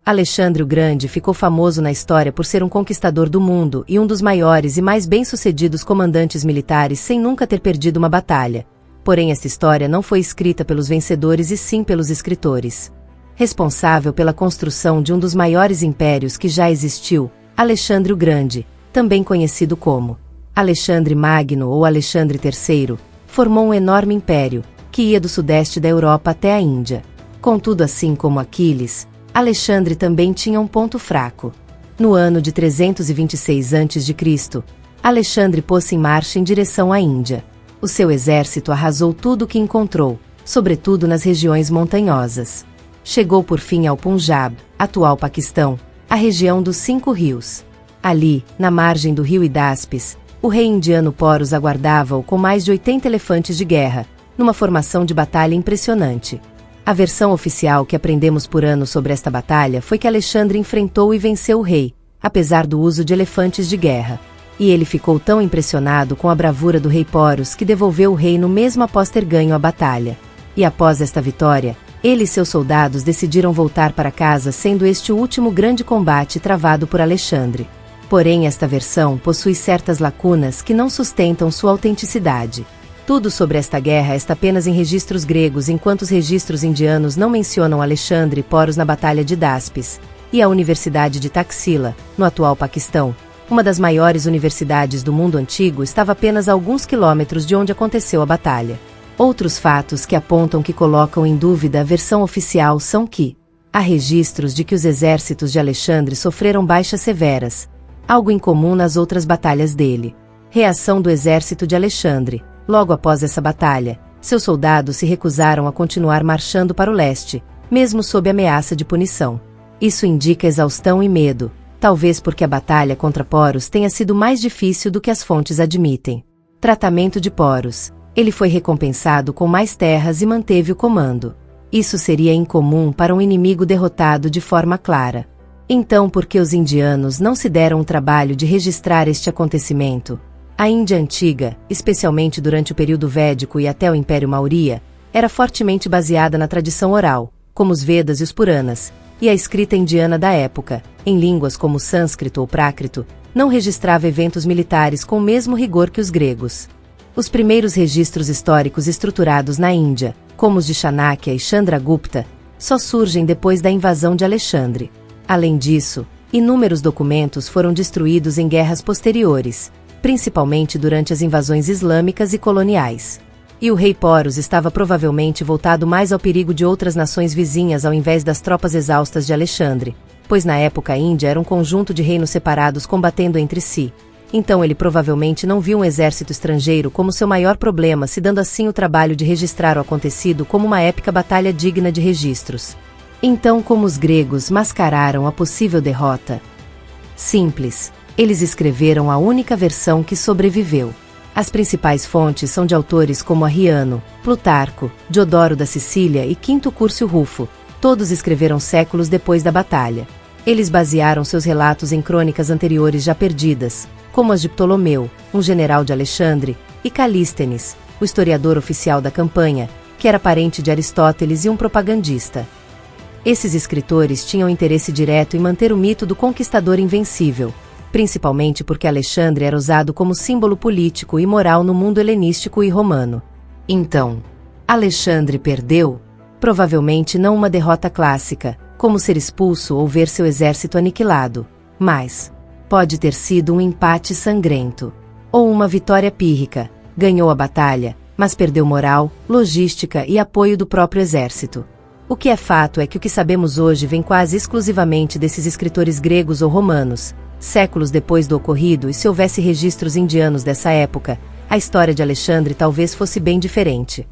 Alexandre o Grande ficou famoso na história por ser um conquistador do mundo e um dos maiores e mais bem-sucedidos comandantes militares sem nunca ter perdido uma batalha. Porém, esta história não foi escrita pelos vencedores e sim pelos escritores. Responsável pela construção de um dos maiores impérios que já existiu, Alexandre o Grande, também conhecido como Alexandre Magno ou Alexandre III, formou um enorme império, que ia do sudeste da Europa até a Índia. Contudo, assim como Aquiles, Alexandre também tinha um ponto fraco. No ano de 326 a.C., Alexandre pôs-se em marcha em direção à Índia. O seu exército arrasou tudo o que encontrou, sobretudo nas regiões montanhosas. Chegou por fim ao Punjab, atual Paquistão, a região dos 5 rios. Ali, na margem do rio Hidáspes, o rei indiano Porus aguardava-o com mais de 80 elefantes de guerra, numa formação de batalha impressionante. A versão oficial que aprendemos por anos sobre esta batalha foi que Alexandre enfrentou e venceu o rei, apesar do uso de elefantes de guerra. E ele ficou tão impressionado com a bravura do rei Porus que devolveu o reino mesmo após ter ganho a batalha. E após esta vitória, ele e seus soldados decidiram voltar para casa, sendo este o último grande combate travado por Alexandre. Porém, esta versão possui certas lacunas que não sustentam sua autenticidade. Tudo sobre esta guerra está apenas em registros gregos, enquanto os registros indianos não mencionam Alexandre e Porus na Batalha de Hidáspes, e a Universidade de Taxila, no atual Paquistão, uma das maiores universidades do mundo antigo, estava apenas a alguns quilômetros de onde aconteceu a batalha. Outros fatos que apontam que colocam em dúvida a versão oficial são que há registros de que os exércitos de Alexandre sofreram baixas severas, algo incomum nas outras batalhas dele. Reação do exército de Alexandre. Logo após essa batalha, seus soldados se recusaram a continuar marchando para o leste, mesmo sob ameaça de punição. Isso indica exaustão e medo, talvez porque a batalha contra Porus tenha sido mais difícil do que as fontes admitem. Tratamento de Porus. Ele foi recompensado com mais terras e manteve o comando. Isso seria incomum para um inimigo derrotado de forma clara. Então, por que os indianos não se deram o trabalho de registrar este acontecimento? A Índia antiga, especialmente durante o período védico e até o Império Maurya, era fortemente baseada na tradição oral, como os Vedas e os Puranas, e a escrita indiana da época, em línguas como o sânscrito ou prácrito, não registrava eventos militares com o mesmo rigor que os gregos. Os primeiros registros históricos estruturados na Índia, como os de Chanakya e Chandragupta, só surgem depois da invasão de Alexandre. Além disso, inúmeros documentos foram destruídos em guerras posteriores, principalmente durante as invasões islâmicas e coloniais. E o rei Porus estava provavelmente voltado mais ao perigo de outras nações vizinhas ao invés das tropas exaustas de Alexandre, pois na época a Índia era um conjunto de reinos separados combatendo entre si. Então ele provavelmente não viu um exército estrangeiro como seu maior problema, se dando assim o trabalho de registrar o acontecido como uma épica batalha digna de registros. Então, como os gregos mascararam a possível derrota? Simples. Eles escreveram a única versão que sobreviveu. As principais fontes são de autores como Arriano, Plutarco, Diodoro da Sicília e Quinto Curcio Rufo. Todos escreveram séculos depois da batalha. Eles basearam seus relatos em crônicas anteriores já perdidas, como as de Ptolomeu, um general de Alexandre, e Calístenes, o historiador oficial da campanha, que era parente de Aristóteles e um propagandista. Esses escritores tinham interesse direto em manter o mito do conquistador invencível, principalmente porque Alexandre era usado como símbolo político e moral no mundo helenístico e romano. Então, Alexandre perdeu? Provavelmente não uma derrota clássica, como ser expulso ou ver seu exército aniquilado, mas pode ter sido um empate sangrento, ou uma vitória pírrica. Ganhou a batalha, mas perdeu moral, logística e apoio do próprio exército. O que é fato é que o que sabemos hoje vem quase exclusivamente desses escritores gregos ou romanos. Séculos depois do ocorrido, e se houvesse registros indianos dessa época, a história de Alexandre talvez fosse bem diferente.